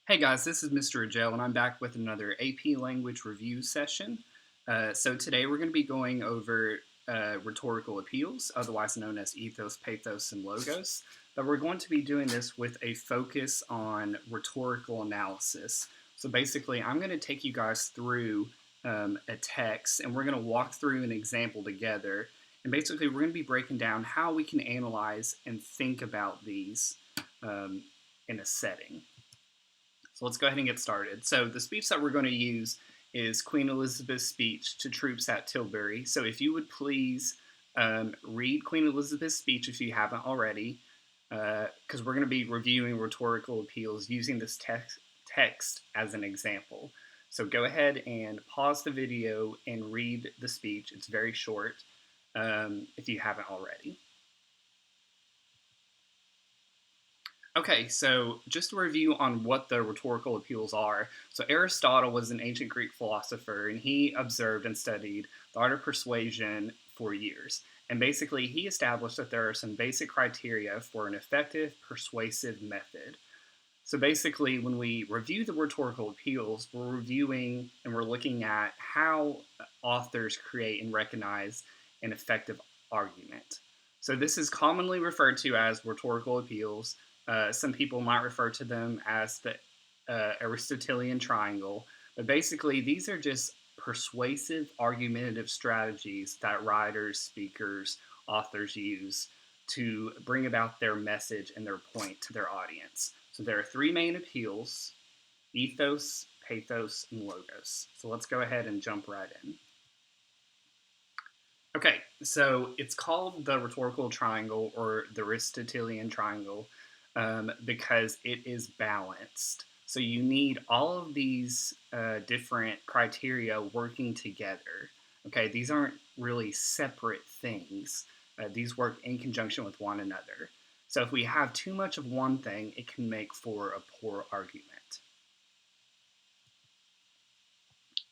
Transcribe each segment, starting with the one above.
Hey guys, this is Mr. Agel, and I'm back with another AP Language Review session. So today we're going to be going over rhetorical appeals, otherwise known as ethos, pathos, and logos. But we're going to be doing this with a focus on rhetorical analysis. So basically, I'm going to take you guys through a text, and we're going to walk through an example together. And basically, we're going to be breaking down how we can analyze and think about these in a setting. So let's go ahead and get started. So the speech that we're going to use is Queen Elizabeth's speech to troops at Tilbury. So if you would please read Queen Elizabeth's speech if you haven't already, because we're going to be reviewing rhetorical appeals using this text as an example. So go ahead and pause the video and read the speech. It's very short if you haven't already. Okay, so just a review on what the rhetorical appeals are. So Aristotle was an ancient Greek philosopher, and he observed and studied the art of persuasion for years. And basically, he established that there are some basic criteria for an effective persuasive method. So basically, when we review the rhetorical appeals, we're reviewing and we're looking at how authors create and recognize an effective argument. So this is commonly referred to as rhetorical appeals. Some people might refer to them as the Aristotelian triangle, but basically these are just persuasive argumentative strategies that writers, speakers, authors use to bring about their message and their point to their audience. So there are three main appeals: ethos, pathos, and logos. So let's go ahead and jump right in. Okay, so it's called the rhetorical triangle or the Aristotelian triangle because it is balanced. So you need all of these different criteria working together. Okay, these aren't really separate things. These work in conjunction with one another. So if we have too much of one thing, it can make for a poor argument.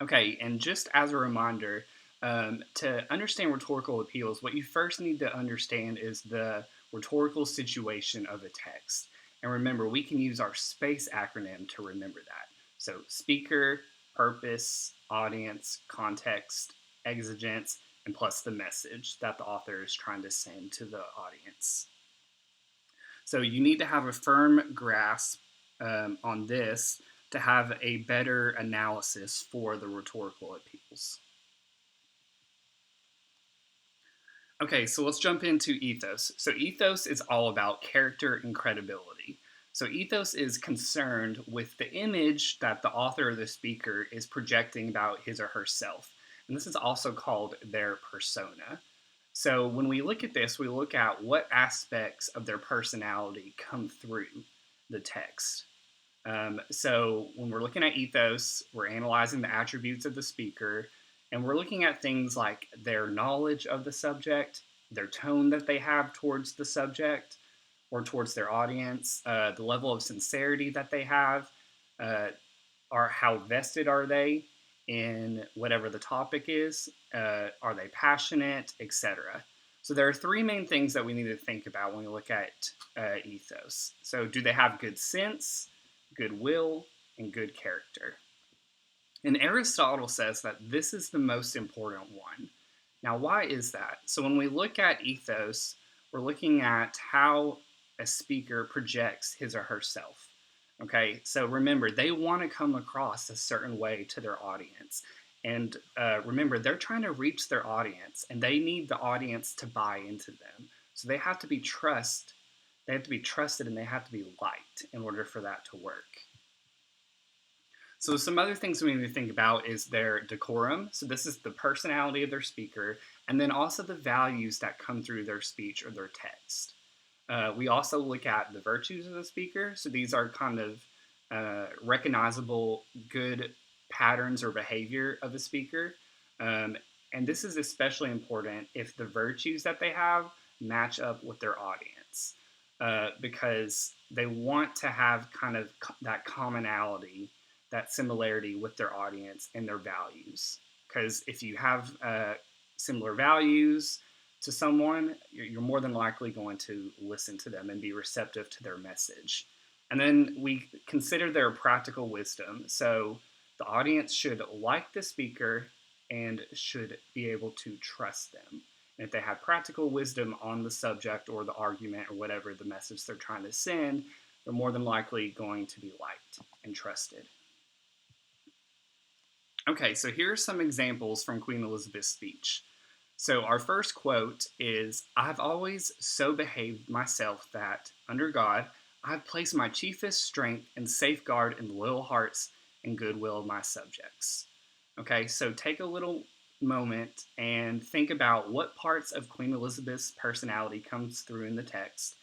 Okay, and just as a reminder, to understand rhetorical appeals, what you first need to understand is the rhetorical situation of a text. And remember, we can use our SPACE acronym to remember that. So speaker, purpose, audience, context, exigence, and plus the message that the author is trying to send to the audience. So you need to have a firm grasp on this to have a better analysis for the rhetorical appeals. Okay, so let's jump into ethos. So ethos is all about character and credibility. So ethos is concerned with the image that the author or the speaker is projecting about his or herself. And this is also called their persona. So when we look at this, we look at what aspects of their personality come through the text. So when we're looking at ethos, we're analyzing the attributes of the speaker, and we're looking at things like their knowledge of the subject, their tone that they have towards the subject or towards their audience, the level of sincerity that they have, or how vested are they in whatever the topic is, are they passionate, etc. So there are three main things that we need to think about when we look at ethos. So do they have good sense, goodwill, and good character? And Aristotle says that this is the most important one. Now, why is that? So when we look at ethos, we're looking at how a speaker projects his or herself. Okay, so remember, they want to come across a certain way to their audience. And remember, they're trying to reach their audience, and they need the audience to buy into them. So they have to be trusted, and they have to be liked in order for that to work. So some other things we need to think about is their decorum. So this is the personality of their speaker, and then also the values that come through their speech or their text. We also look at the virtues of the speaker. So these are kind of recognizable good patterns or behavior of the speaker. And this is especially important if the virtues that they have match up with their audience, because they want to have kind of that commonality, that similarity with their audience and their values. Because if you have similar values to someone, you're more than likely going to listen to them and be receptive to their message. And then we consider their practical wisdom. So the audience should like the speaker and should be able to trust them. And if they have practical wisdom on the subject or the argument or whatever the message they're trying to send, they're more than likely going to be liked and trusted. Okay, so here are some examples from Queen Elizabeth's speech. So our first quote is, "I've always so behaved myself that, under God, I have placed my chiefest strength and safeguard in the loyal hearts and goodwill of my subjects." Okay, so take a little moment and think about what parts of Queen Elizabeth's personality comes through in the text.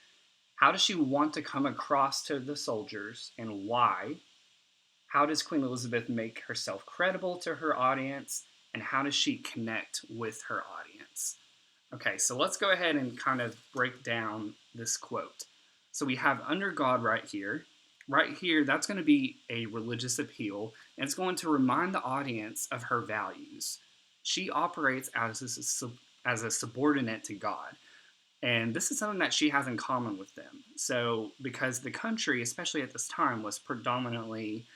How does she want to come across to the soldiers and why? How does Queen Elizabeth make herself credible to her audience? And how does she connect with her audience? Okay, so let's go ahead and kind of break down this quote. So we have under God right here. Right here, that's going to be a religious appeal, and it's going to remind the audience of her values. She operates as a subordinate to God. And this is something that she has in common with them. So, because the country, especially at this time, was predominantly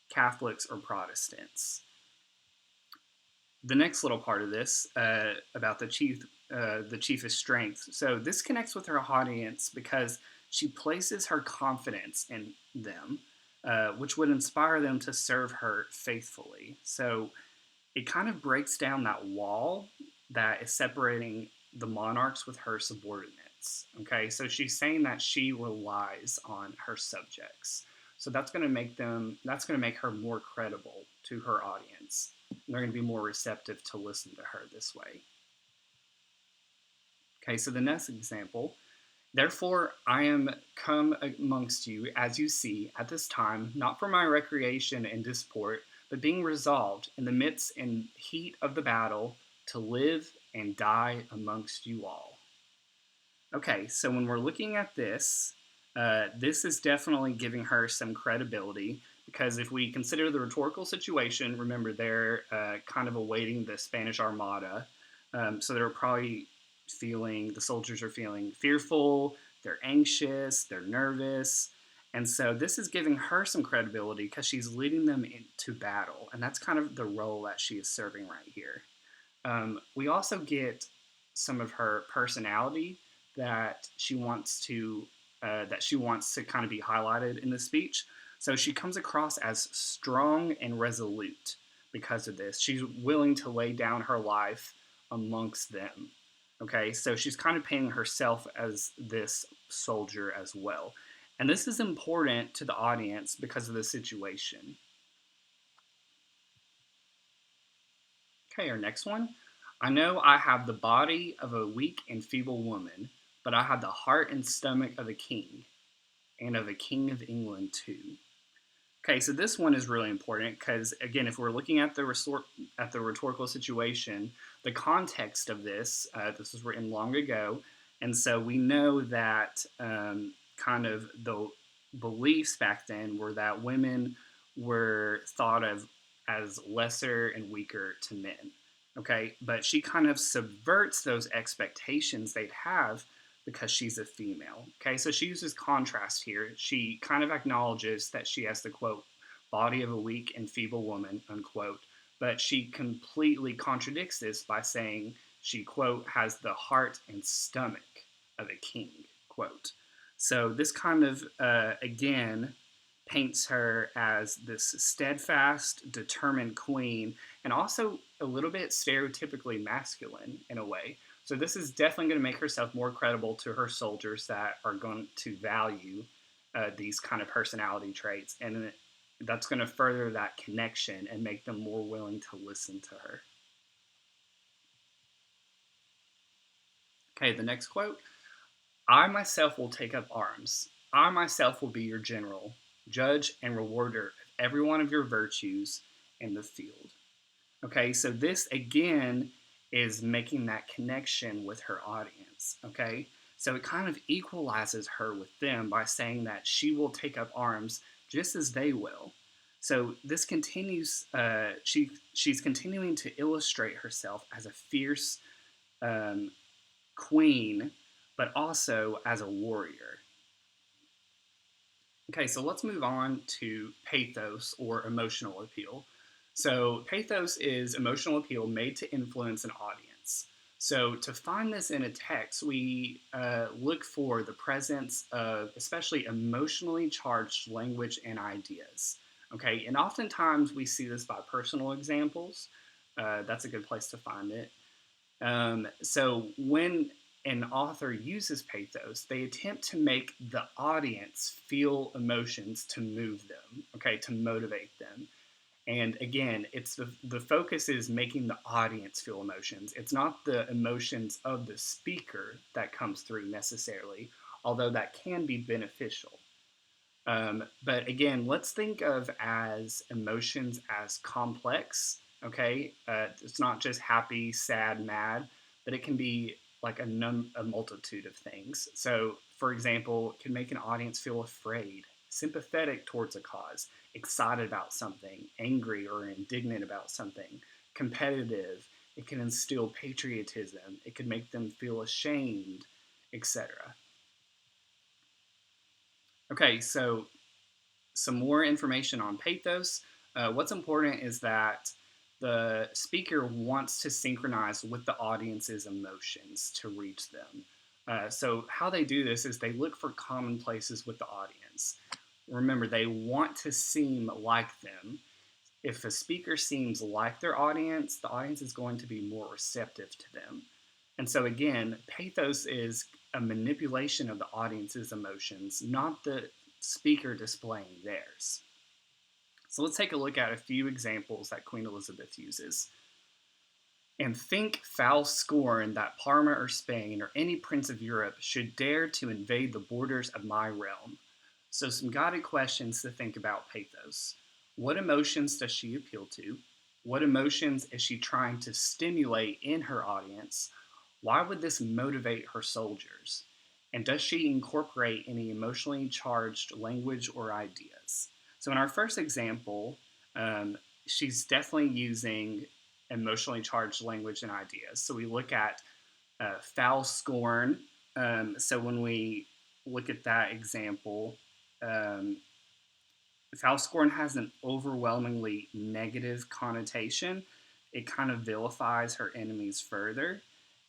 Catholics or Protestants. The next little part of this about the chiefest strength. So this connects with her audience because she places her confidence in them, which would inspire them to serve her faithfully. So it kind of breaks down that wall that is separating the monarchs with her subordinates. Okay, so she's saying that she relies on her subjects. So that's going to make her more credible to her audience. And they're going to be more receptive to listen to her this way. Okay, so the next example, "Therefore I am come amongst you, as you see, at this time, not for my recreation and disport, but being resolved in the midst and heat of the battle to live and die amongst you all." Okay, so when we're looking at this, this is definitely giving her some credibility because if we consider the rhetorical situation, remember they're kind of awaiting the Spanish Armada. So they're probably the soldiers are feeling fearful, they're anxious, they're nervous. And so this is giving her some credibility because she's leading them into battle. And that's kind of the role that she is serving right here. We also get some of her personality that she wants to kind of be highlighted in the speech. So she comes across as strong and resolute because of this. She's willing to lay down her life amongst them. Okay, so she's kind of painting herself as this soldier as well. And this is important to the audience because of the situation. Okay, our next one. "I know I have the body of a weak and feeble woman, but I have the heart and stomach of a king, and of a king of England too." Okay, so this one is really important because, again, if we're looking at the rhetorical situation, the context of this was written long ago, and so we know that kind of the beliefs back then were that women were thought of as lesser and weaker to men. Okay, but she kind of subverts those expectations they'd have because she's a female. Okay, so she uses contrast here. She kind of acknowledges that she has the quote, "body of a weak and feeble woman," unquote, but she completely contradicts this by saying she, quote, "has the heart and stomach of a king," quote. So this kind of, again, paints her as this steadfast, determined queen, and also a little bit stereotypically masculine in a way. So this is definitely going to make herself more credible to her soldiers that are going to value these kind of personality traits, and that's going to further that connection and make them more willing to listen to her. Okay, the next quote. "I myself will take up arms. I myself will be your general, judge, and rewarder of every one of your virtues in the field." Okay, so this again is making that connection with her audience. Okay, so it kind of equalizes her with them by saying that she will take up arms just as they will. So this continues. She's continuing to illustrate herself as a fierce um, queen, but also as a warrior. Okay, so let's move on to pathos or emotional appeal. So, pathos is emotional appeal made to influence an audience. So, to find this in a text, we look for the presence of especially emotionally charged language and ideas. Okay, and oftentimes we see this by personal examples. That's a good place to find it. So when an author uses pathos, they attempt to make the audience feel emotions to move them, okay, to motivate them. And again, it's the focus is making the audience feel emotions. It's not the emotions of the speaker that comes through necessarily, although that can be beneficial. But again, let's think of as emotions as complex. Okay, it's not just happy, sad, mad, but it can be like a multitude of things. So, for example, it can make an audience feel afraid, sympathetic towards a cause, excited about something, angry or indignant about something, competitive. It can instill patriotism. It can make them feel ashamed, etc. Okay, so some more information on pathos. What's important is that the speaker wants to synchronize with the audience's emotions to reach them. So, how they do this is they look for common places with the audience. Remember, they want to seem like them. If a speaker seems like their audience, the audience is going to be more receptive to them. And so, again, pathos is a manipulation of the audience's emotions, not the speaker displaying theirs. So let's take a look at a few examples that Queen Elizabeth uses. And think foul scorn that Parma or Spain or any prince of Europe should dare to invade the borders of my realm. So, some guided questions to think about pathos. What emotions does she appeal to? What emotions is she trying to stimulate in her audience? Why would this motivate her soldiers? And does she incorporate any emotionally charged language or ideas? So, in our first example, she's definitely using emotionally charged language and ideas. So, we look at foul scorn. So, when we look at that example, um, foul scorn has an overwhelmingly negative connotation. It kind of vilifies her enemies further.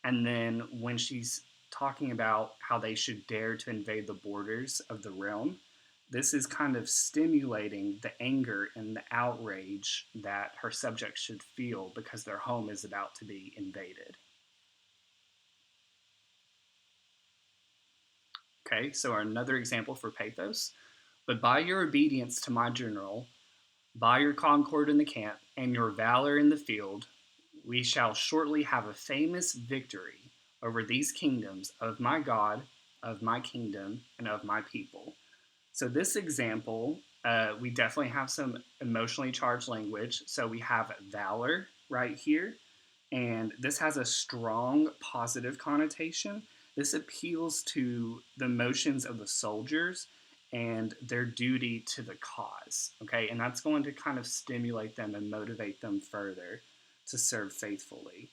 And then when she's talking about how they should dare to invade the borders of the realm, this is kind of stimulating the anger and the outrage that her subjects should feel because their home is about to be invaded. Okay, so another example for pathos. But by your obedience to my general, by your concord in the camp, and your valor in the field, we shall shortly have a famous victory over these kingdoms of my God, of my kingdom, and of my people. So, this example, we definitely have some emotionally charged language. So, we have valor right here, and this has a strong positive connotation. This appeals to the emotions of the soldiers and their duty to the cause. Okay, and that's going to kind of stimulate them and motivate them further to serve faithfully.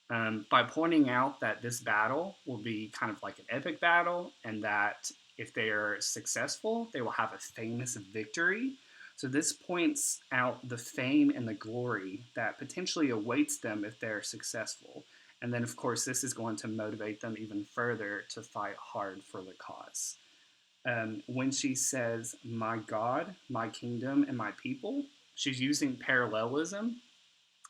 By pointing out that this battle will be kind of like an epic battle, and that if they are successful, they will have a famous victory. So, this points out the fame and the glory that potentially awaits them if they're successful. And then, of course, this is going to motivate them even further to fight hard for the cause. When she says, my God, my kingdom, and my people, she's using parallelism.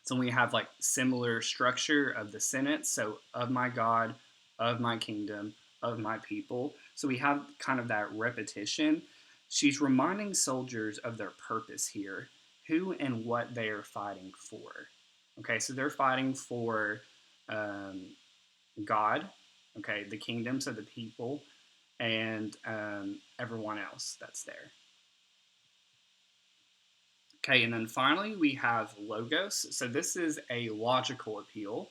So we have like similar structure of the sentence. So of my God, of my kingdom, of my people. So we have kind of that repetition. She's reminding soldiers of their purpose here, who and what they are fighting for. Okay, so they're fighting for um, God, okay, the kingdom, so the people, and everyone else that's there. Okay, and then finally we have logos. So this is a logical appeal.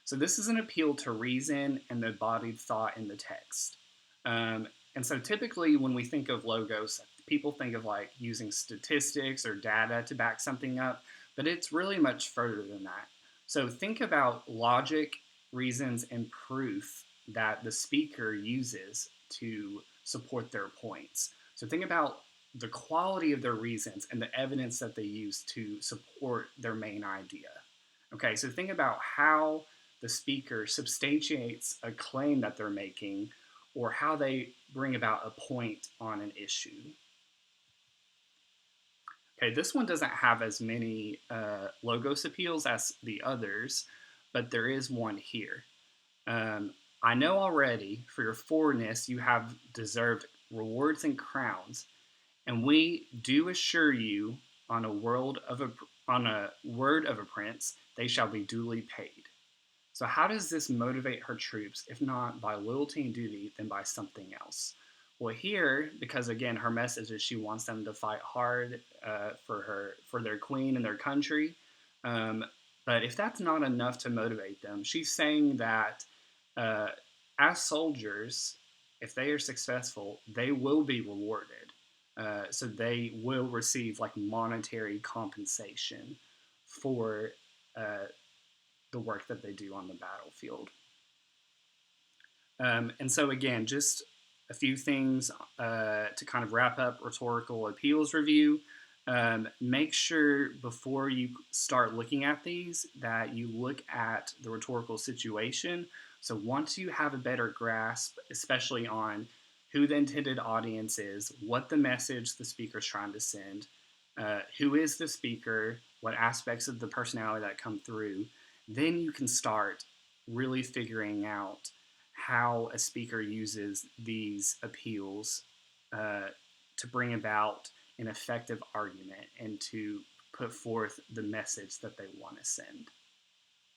So this is an appeal to reason and the embodied thought in the text. And so typically when we think of logos, people think of like using statistics or data to back something up, but it's really much further than that. So think about logic, reasons, and proof that the speaker uses to support their points. So think about the quality of their reasons and the evidence that they use to support their main idea. Okay, so think about how the speaker substantiates a claim that they're making or how they bring about a point on an issue. Okay, this one doesn't have as many logos appeals as the others, but there is one here. Um, I know already for your forwardness you have deserved rewards and crowns, and we do assure you on a on a word of a prince they shall be duly paid. So how does this motivate her troops, if not by loyalty and duty, then by something else? Well, here, because again, her message is she wants them to fight hard for their queen and their country. Um, but if that's not enough to motivate them, she's saying that uh, as soldiers, if they are successful, they will be rewarded. So they will receive like monetary compensation for uh, the work that they do on the battlefield. And so, again, just a few things to kind of wrap up rhetorical appeals review. Make sure before you start looking at these that you look at the rhetorical situation. So, once you have a better grasp, especially on who the intended audience is, what the message the speaker is trying to send, who is the speaker, what aspects of the personality that come through, then you can start really figuring out how a speaker uses these appeals uh, to bring about an effective argument and to put forth the message that they want to send.